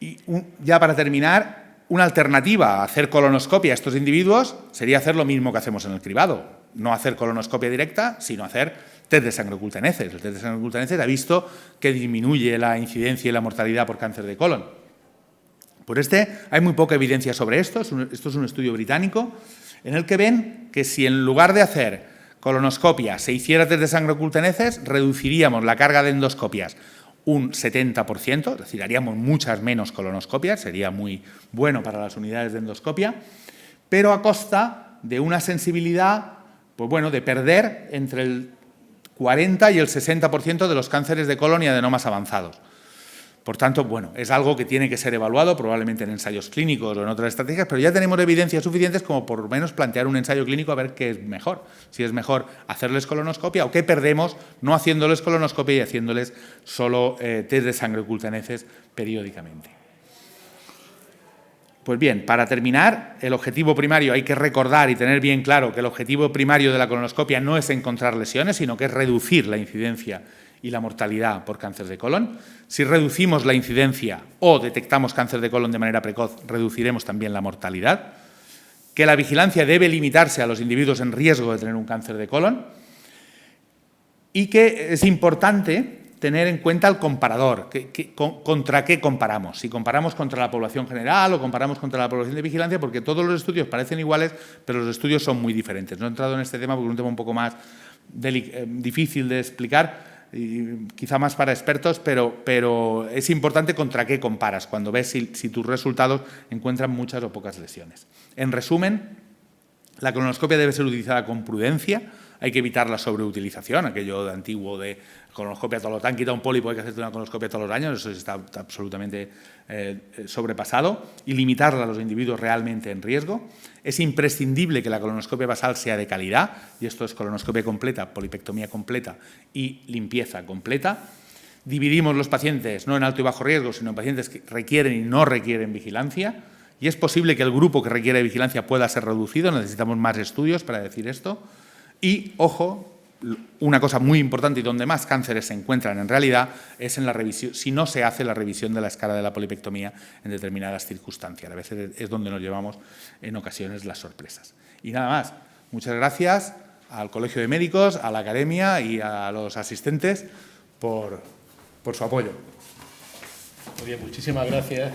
Y ya para terminar, una alternativa a hacer colonoscopia a estos individuos sería hacer lo mismo que hacemos en el cribado. No hacer colonoscopia directa, sino hacer test de sangre oculta en heces. El test de sangre oculta en heces ha visto que disminuye la incidencia y la mortalidad por cáncer de colon. Por hay muy poca evidencia sobre esto. Esto es un estudio británico en el que ven que si en lugar de hacer colonoscopia se hiciera test de sangre oculta en heces, reduciríamos la carga de endoscopias un 70%, es decir, haríamos muchas menos colonoscopias, sería muy bueno para las unidades de endoscopia, pero a costa de una sensibilidad pues bueno, de perder entre el 40 y el 60% de los cánceres de colon y adenomas avanzados. Por tanto, bueno, es algo que tiene que ser evaluado probablemente en ensayos clínicos o en otras estrategias, pero ya tenemos evidencias suficientes como por lo menos plantear un ensayo clínico a ver qué es mejor. Si es mejor hacerles colonoscopia o qué perdemos no haciéndoles colonoscopia y haciéndoles solo test de sangre oculta en heces periódicamente. Pues bien, para terminar, el objetivo primario, hay que recordar y tener bien claro que el objetivo primario de la colonoscopia no es encontrar lesiones, sino que es reducir la incidencia y la mortalidad por cáncer de colon. Si reducimos la incidencia o detectamos cáncer de colon de manera precoz, reduciremos también la mortalidad. Que la vigilancia debe limitarse a los individuos en riesgo de tener un cáncer de colon. Y que es importante tener en cuenta el comparador, contra qué comparamos. Si comparamos contra la población general o comparamos contra la población de vigilancia, porque todos los estudios parecen iguales, pero los estudios son muy diferentes. No he entrado en este tema porque es un tema un poco más difícil de explicar, y quizá más para expertos, pero es importante contra qué comparas, cuando ves si tus resultados encuentran muchas o pocas lesiones. En resumen, la colonoscopia debe ser utilizada con prudencia, hay que evitar la sobreutilización, aquello de antiguo de colonoscopia todos los años, quita un pólipo, hay que hacerte una colonoscopia todos los años, eso está absolutamente sobrepasado, y limitarla a los individuos realmente en riesgo. Es imprescindible que la colonoscopia basal sea de calidad, y esto es colonoscopia completa, polipectomía completa y limpieza completa. Dividimos los pacientes no en alto y bajo riesgo, sino en pacientes que requieren y no requieren vigilancia, y es posible que el grupo que requiere vigilancia pueda ser reducido, necesitamos más estudios para decir esto. Y, ojo, una cosa muy importante y donde más cánceres se encuentran en realidad es en la revisión, si no se hace la revisión de la escala de la polipectomía en determinadas circunstancias. A veces es donde nos llevamos en ocasiones las sorpresas. Y nada más. Muchas gracias al Colegio de Médicos, a la Academia y a los asistentes por su apoyo. Muy bien, muchísimas gracias.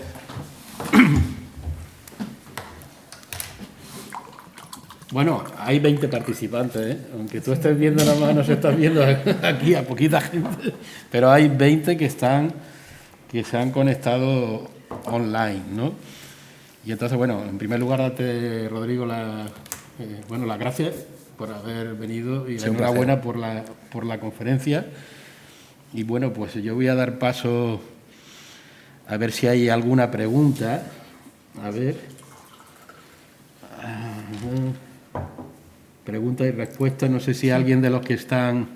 Bueno, hay 20 participantes, ¿eh? Aunque tú estés viendo nada más, nos estás viendo aquí a poquita gente, pero hay 20 que se han conectado online, ¿no? Y entonces, bueno, en primer lugar, darte, Rodrigo, las gracias por haber venido y la enhorabuena por la conferencia. Y bueno, pues yo voy a dar paso a ver si hay alguna pregunta. A ver. Preguntas y respuestas. No sé si alguien de los que están...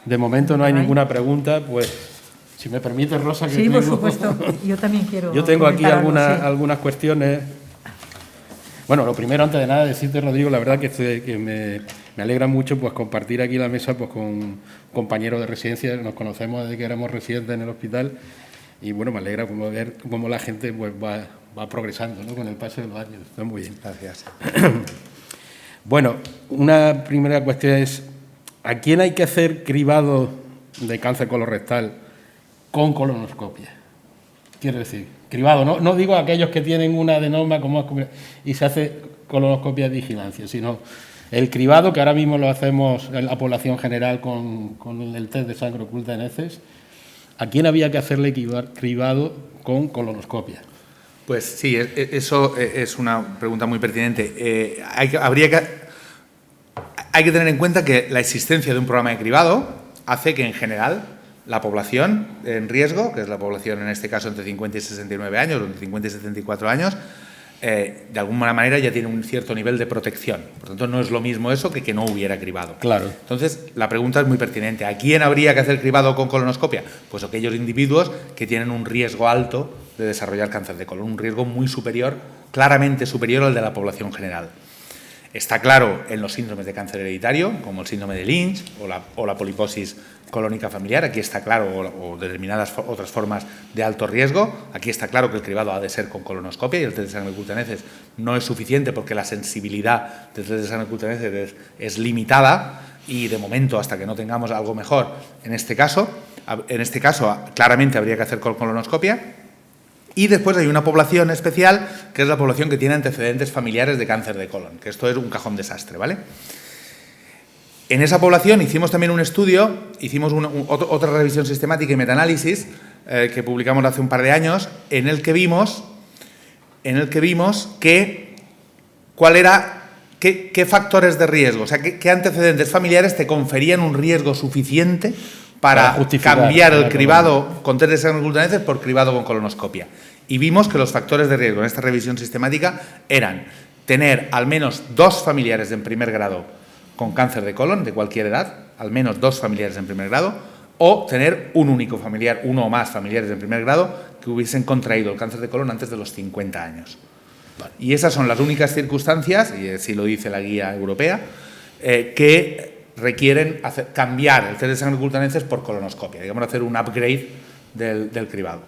De momento no hay ninguna pregunta, pues si me permite, Rosa, que sí, por supuesto. Yo también quiero... Yo tengo aquí algunas cuestiones. Bueno, lo primero, antes de nada, decirte, Rodrigo, la verdad que me alegra mucho pues compartir aquí la mesa pues con compañeros de residencia. Nos conocemos desde que éramos residentes en el hospital y bueno, me alegra como ver cómo la gente pues va progresando, ¿no? Con el paso de los años. Está muy bien. Gracias. Bueno, una primera cuestión es, ¿a quién hay que hacer cribado de cáncer colorectal con colonoscopia? Quiero decir, cribado, no digo aquellos que tienen una adenoma y se hace colonoscopia de vigilancia, sino el cribado que ahora mismo lo hacemos en la población general con el test de sangre oculta en heces. ¿A quién había que hacerle cribado con colonoscopia? Pues sí, eso es una pregunta muy pertinente. Hay que tener en cuenta que la existencia de un programa de cribado hace que, en general, la población en riesgo, que es la población en este caso entre 50 y 69 años o entre 50 y 74 años, de alguna manera ya tiene un cierto nivel de protección. Por tanto, no es lo mismo eso que no hubiera cribado. Claro. Entonces, la pregunta es muy pertinente. ¿A quién habría que hacer cribado con colonoscopia? Pues aquellos individuos que tienen un riesgo alto de desarrollar cáncer de colon, un riesgo muy superior, claramente superior al de la población general. Está claro en los síndromes de cáncer hereditario, como el síndrome de Lynch o la poliposis colónica familiar, aquí está claro, o determinadas otras formas de alto riesgo, aquí está claro que el cribado ha de ser con colonoscopia y el test de sangre oculta en heces no es suficiente porque la sensibilidad del test de sangre oculta en heces es limitada y de momento, hasta que no tengamos algo mejor, en este caso claramente habría que hacer con colonoscopia. Y después hay una población especial, que es la población que tiene antecedentes familiares de cáncer de colon, que esto es un cajón desastre, ¿vale? En esa población hicimos también un estudio, hicimos otra revisión sistemática y metaanálisis que publicamos hace un par de años, en el que vimos que ¿qué factores de riesgo, o sea, qué antecedentes familiares te conferían un riesgo suficiente para cambiar el cribado con test de sangre glutaneses por cribado con colonoscopia? Y vimos que los factores de riesgo en esta revisión sistemática eran tener al menos 2 familiares en primer grado con cáncer de colon de cualquier edad, al menos 2 familiares en primer grado, o tener un único familiar, uno o más familiares en primer grado que hubiesen contraído el cáncer de colon antes de los 50 años. Y esas son las únicas circunstancias, y así lo dice la guía europea, que requieren cambiar el test de sangre glutaneses por colonoscopia, digamos, hacer un upgrade del cribado.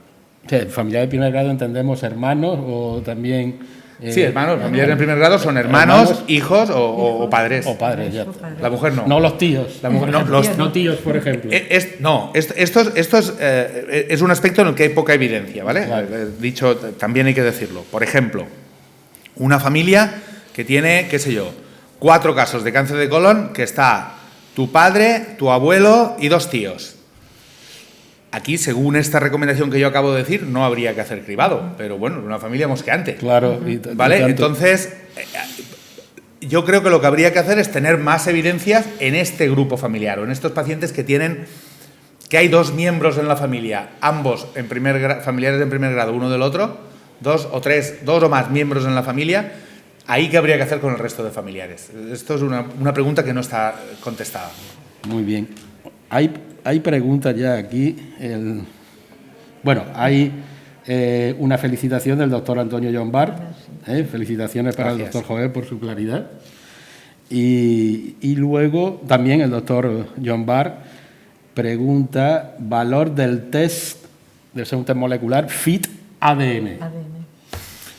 Sí, familiares de primer grado entendemos hermanos o también... sí, hermanos. Familiares en primer grado son hermanos, hijos o padres. O padres, ya. La mujer no. No los tíos. La mujer no. No tíos, por ejemplo. Esto es un aspecto en el que hay poca evidencia, ¿vale? Claro. Dicho, también hay que decirlo. Por ejemplo, una familia que tiene, qué sé yo, 4 casos de cáncer de colon, que está tu padre, tu abuelo y 2 tíos. Aquí, según esta recomendación que yo acabo de decir, no habría que hacer cribado, pero bueno, una familia mosqueante. Claro. ¿Vale? Entonces, yo creo que lo que habría que hacer es tener más evidencias en este grupo familiar o en estos pacientes que hay 2 miembros en la familia, ambos familiares en primer grado, uno del otro, 2 o más miembros en la familia. Ahí, ¿qué habría que hacer con el resto de familiares? Esto es una pregunta que no está contestada. Muy bien. Hay preguntas ya aquí. Hay una felicitación del doctor Antonio Llombart. Felicitaciones para Gracias. el doctor Jover por su claridad. Y luego también el doctor Llombart pregunta valor del test, del segundo test molecular FIT-ADN.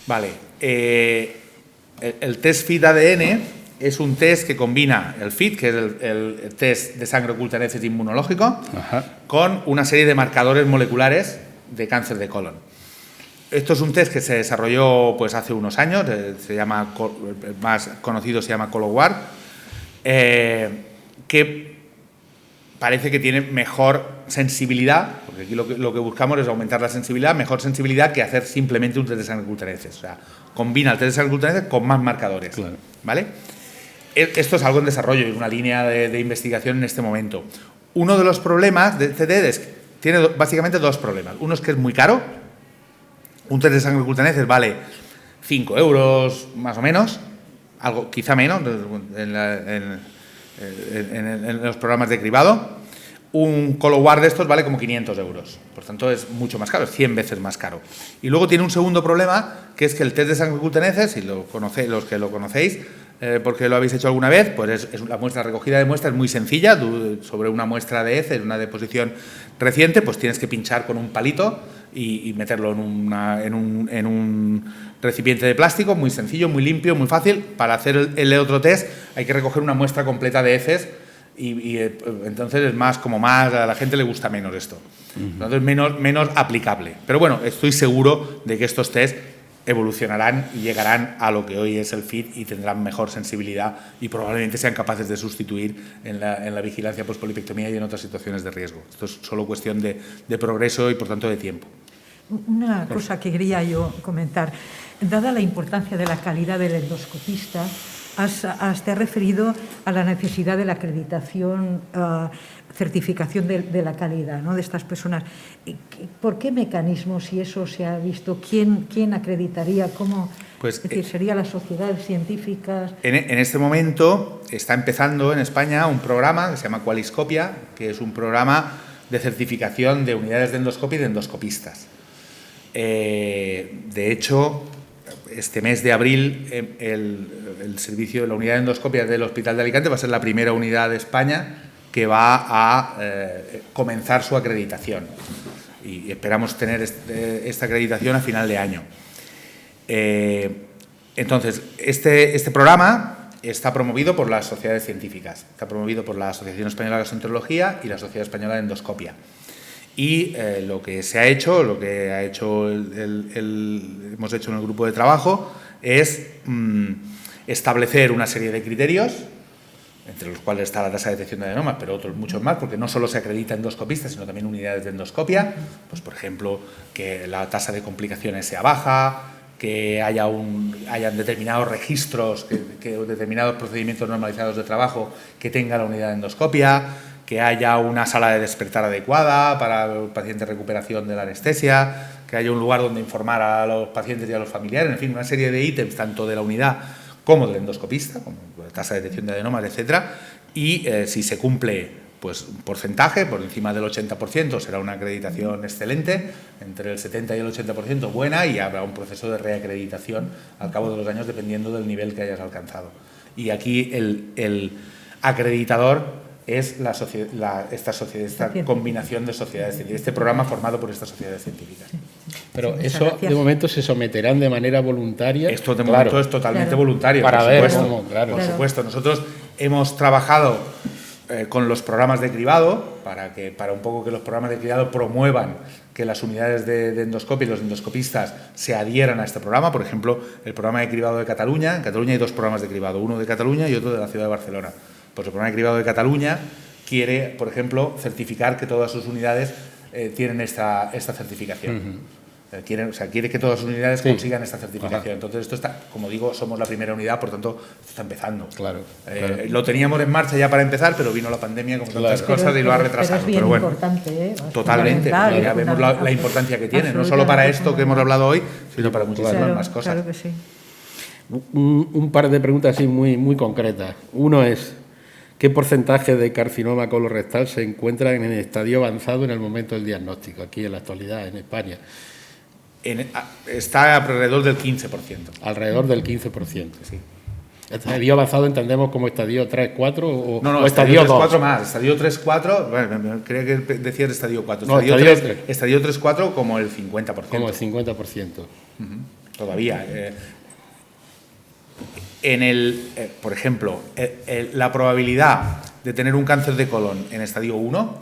Vale. El test FIT-ADN es un test que combina el FIT, que es el test de sangre glutaneses inmunológico, Ajá. con una serie de marcadores moleculares de cáncer de colon. Esto es un test que se desarrolló pues hace unos años, el más conocido se llama ColoWar, que parece que tiene mejor sensibilidad, porque aquí lo que buscamos es aumentar la sensibilidad, mejor sensibilidad que hacer simplemente un test de sangre glutaneses. O sea, combina el test de sangre glutaneses con más marcadores. Claro. ¿Vale? Esto es algo en desarrollo, es una línea de investigación en este momento. Uno de los problemas de este test tiene básicamente 2 problemas. Uno es que es muy caro. Un test de sangre glutaneses vale 5 euros más o menos, algo quizá menos en los programas de cribado. Un ColoWar de estos vale como 500 euros. Por tanto, es mucho más caro, es 100 veces más caro. Y luego tiene un segundo problema, que es que el test de sangre glutaneses, si los que lo conocéis, porque lo habéis hecho alguna vez, pues es la recogida de muestra es muy sencilla. Tú, sobre una muestra de heces, una deposición reciente, pues tienes que pinchar con un palito y meterlo en un recipiente de plástico, muy sencillo, muy limpio, muy fácil. Para hacer el otro test hay que recoger una muestra completa de heces y entonces es más a la gente le gusta menos esto. Entonces menos aplicable. Pero bueno, estoy seguro de que estos test evolucionarán y llegarán a lo que hoy es el FIT y tendrán mejor sensibilidad y probablemente sean capaces de sustituir en la vigilancia pospolipectomía y en otras situaciones de riesgo. Esto es solo cuestión de progreso y, por tanto, de tiempo. Una cosa que quería yo comentar. Dada la importancia de la calidad del endoscopista, te has referido a la necesidad de la acreditación, certificación de la calidad, ¿no?, de estas personas. ¿Por qué mecanismos, si eso se ha visto? ¿Quién acreditaría? ¿Cómo? Pues, es decir, ¿sería las sociedades científicas? En este momento está empezando en España un programa que se llama Qualiscopia, que es un programa de certificación de unidades de endoscopia y de endoscopistas. De hecho, este mes de abril el servicio de la unidad de endoscopia del Hospital de Alicante va a ser la primera unidad de España que va a comenzar su acreditación y esperamos tener esta acreditación a final de año. Entonces, este programa está promovido por las sociedades científicas, está promovido por la Asociación Española de Gastroenterología y la Sociedad Española de Endoscopia. Y lo que se ha hecho, hemos hecho en el grupo de trabajo, es establecer una serie de criterios, entre los cuales está la tasa de detección de adenomas, pero otros muchos más, porque no solo se acredita endoscopistas, sino también unidades de endoscopia, pues por ejemplo, que la tasa de complicaciones sea baja, que hayan determinados registros, que determinados procedimientos normalizados de trabajo que tenga la unidad de endoscopia, que haya una sala de despertar adecuada para el paciente en recuperación de la anestesia, que haya un lugar donde informar a los pacientes y a los familiares, en fin, una serie de ítems tanto de la unidad como del endoscopista, como la tasa de detección de adenomas, etcétera, y si se cumple pues un porcentaje, por encima del 80%, será una acreditación excelente, entre el 70 y el 80% buena, y habrá un proceso de reacreditación al cabo de los años dependiendo del nivel que hayas alcanzado. Y aquí el acreditador es esta combinación de sociedades científicas, este programa formado por estas sociedades científicas. Pero eso de momento se someterán de manera voluntaria. Esto de momento es totalmente voluntario. Para ver cómo, por supuesto. Nosotros hemos trabajado con los programas de cribado para un poco que los programas de cribado promuevan que las unidades de endoscopia y los endoscopistas se adhieran a este programa. Por ejemplo, el programa de cribado de Cataluña. En Cataluña hay 2 programas de cribado, uno de Cataluña y otro de la ciudad de Barcelona. Pues el programa de cribado de Cataluña quiere, por ejemplo, certificar que todas sus unidades tienen esta certificación. Quiere que todas sus unidades consigan esta certificación. Ajá. Entonces, esto está, como digo, somos la primera unidad, por tanto, esto está empezando. Claro. Lo teníamos en marcha ya para empezar, pero vino la pandemia como tantas cosas y lo ha retrasado. Pero es bien importante, totalmente. Ya vemos la importancia que tiene, no solo para esto que hemos hablado hoy, sino para muchísimas más cosas. Claro que sí. Un par de preguntas así muy concretas. Uno es, ¿qué porcentaje de carcinoma colorectal se encuentra en el estadio avanzado en el momento del diagnóstico, aquí en la actualidad, en España? Está alrededor del 15%. Alrededor del 15%. Sí. ¿Estadio avanzado entendemos como estadio 3, 4 o no, estadio 3, 4 más. Estadio 3, 4, bueno, creía que decías estadio 4. No, estadio 3, 4 como el 50%. Como el 50%. Todavía. Por ejemplo, la probabilidad de tener un cáncer de colon en estadio 1,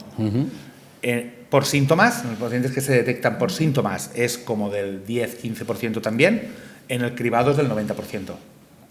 por síntomas, en los pacientes que se detectan por síntomas, es como del 10-15% también, en el cribado es del 90%.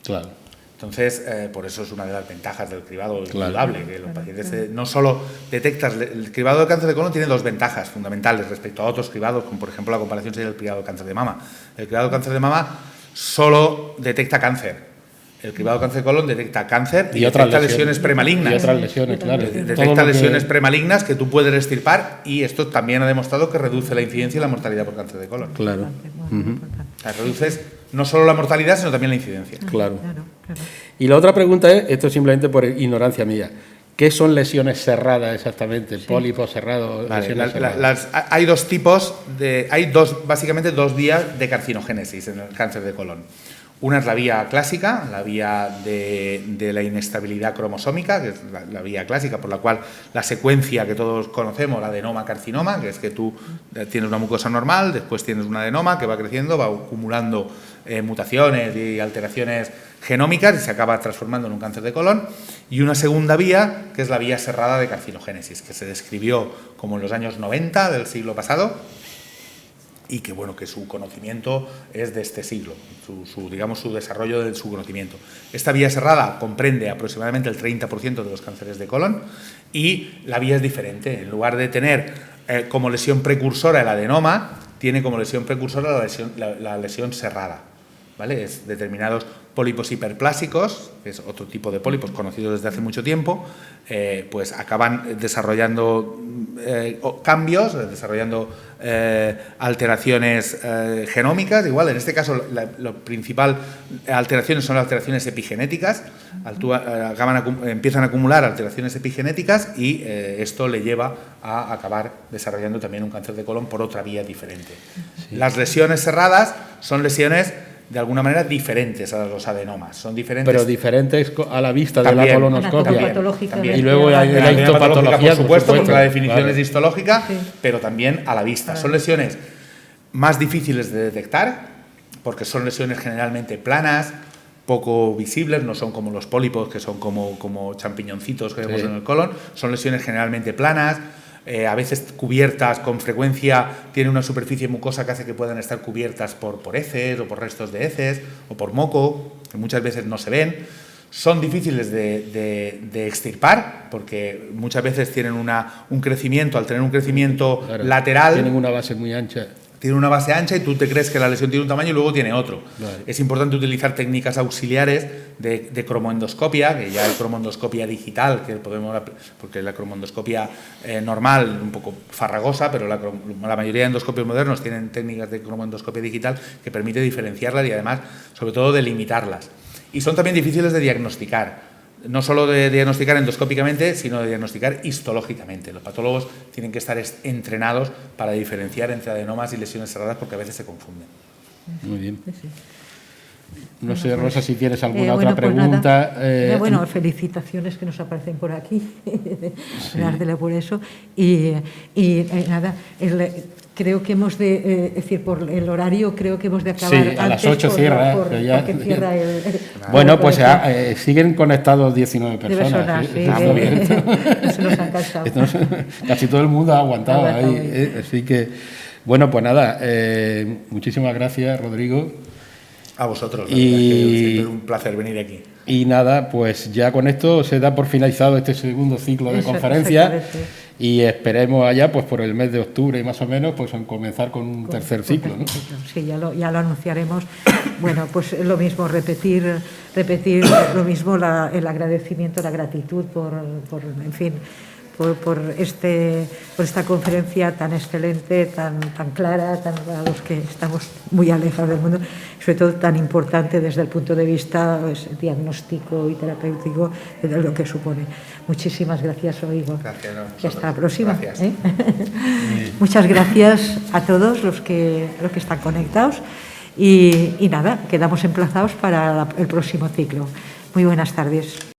Claro. Entonces, por eso es una de las ventajas del cribado indudable, que los pacientes no solo detectas, el cribado de cáncer de colon tiene 2 ventajas fundamentales respecto a otros cribados, como por ejemplo la comparación sería el cribado de cáncer de mama. El cribado de cáncer de mama solo detecta cáncer. El cribado de cáncer de colon detecta cáncer y detecta lesiones premalignas. Y otras lesiones, claro. Detecta lesiones premalignas que tú puedes extirpar, y esto también ha demostrado que reduce la incidencia y la mortalidad por cáncer de colon. Claro. Reduces no solo la mortalidad, sino también la incidencia. Claro. Y la otra pregunta es, esto simplemente por ignorancia mía, ¿qué son lesiones cerradas exactamente? ¿Pólipos cerrados? Vale, hay 2 tipos, básicamente 2 vías de carcinogénesis en el cáncer de colon. Una es la vía clásica, la vía de la inestabilidad cromosómica, que es la vía clásica por la cual la secuencia que todos conocemos, la adenoma-carcinoma, que es que tú tienes una mucosa normal, después tienes un adenoma que va creciendo, va acumulando mutaciones y alteraciones genómicas y se acaba transformando en un cáncer de colon. Y una segunda vía, que es la vía cerrada de carcinogénesis, que se describió como en los años 90 del siglo pasado, y que su conocimiento es de este siglo, su desarrollo de su conocimiento. Esta vía cerrada comprende aproximadamente el 30% de los cánceres de colon, y la vía es diferente. En lugar de tener como lesión precursora el adenoma, tiene como lesión precursora la lesión cerrada, ¿vale? Es determinados pólipos hiperplásicos, que es otro tipo de pólipos conocido desde hace mucho tiempo, pues acaban desarrollando cambios, desarrollando alteraciones genómicas. Igual, en este caso, la principal alteraciones son las alteraciones epigenéticas. Empiezan a acumular alteraciones epigenéticas y esto le lleva a acabar desarrollando también un cáncer de colon por otra vía diferente. Sí. Las lesiones cerradas son lesiones de alguna manera diferentes a los adenomas. Son diferentes. Pero diferentes a la vista también, de la colonoscopia. También. Y luego hay la histopatología, por supuesto, porque la definición es histológica, pero también a la vista. Son lesiones más difíciles de detectar, porque son lesiones generalmente planas, poco visibles, no son como los pólipos, que son como champiñoncitos que vemos en el colon. Son lesiones generalmente planas, a veces cubiertas, con frecuencia tienen una superficie mucosa que hace que puedan estar cubiertas por heces o por restos de heces o por moco, que muchas veces no se ven. Son difíciles de extirpar, porque muchas veces tienen un crecimiento, al tener un crecimiento lateral... Tienen una base muy ancha. tiene una base ancha y tú te crees que la lesión tiene un tamaño y luego tiene otro. Vale. Es importante utilizar técnicas auxiliares de cromoendoscopia, que ya hay cromoendoscopia digital, que podemos, porque la cromoendoscopia normal un poco farragosa, pero la mayoría de endoscopios modernos tienen técnicas de cromoendoscopia digital que permite diferenciarlas y además, sobre todo, delimitarlas. Y son también difíciles de diagnosticar. No solo de diagnosticar endoscópicamente, sino de diagnosticar histológicamente. Los patólogos tienen que estar entrenados para diferenciar entre adenomas y lesiones cerradas porque a veces se confunden. Muy bien. Sí. No sé, Rosa, si tienes alguna bueno, otra pues pregunta. nada. Bueno, felicitaciones que nos aparecen por aquí, dártela por eso. Y nada, creo que hemos de, es decir, por el horario, creo que hemos de acabar sí, a antes. las 8 cierra. Porque cierra bueno, pues siguen conectados 19 personas. Sí, muy bien. Se nos han cansado. Casi todo el mundo ha aguantado ahí. Así que, bueno, pues nada, muchísimas gracias, Rodrigo. A vosotros, la verdad es que siempre es un placer venir aquí. Y nada, pues ya con esto se da por finalizado este segundo ciclo de conferencias y esperemos allá pues por el mes de octubre y más o menos pues comenzar con un tercer ciclo, ¿no? Sí, ya lo anunciaremos. Bueno, pues lo mismo, repetir lo mismo, el agradecimiento, la gratitud por en fin, por esta conferencia tan excelente, tan clara, a los que estamos muy alejados del mundo, sobre todo tan importante desde el punto de vista diagnóstico y terapéutico de lo que supone. Muchísimas gracias, Rodrigo. Gracias. Y hasta la próxima. Gracias. Muchas gracias a todos los que están conectados y nada, quedamos emplazados para el próximo ciclo. Muy buenas tardes.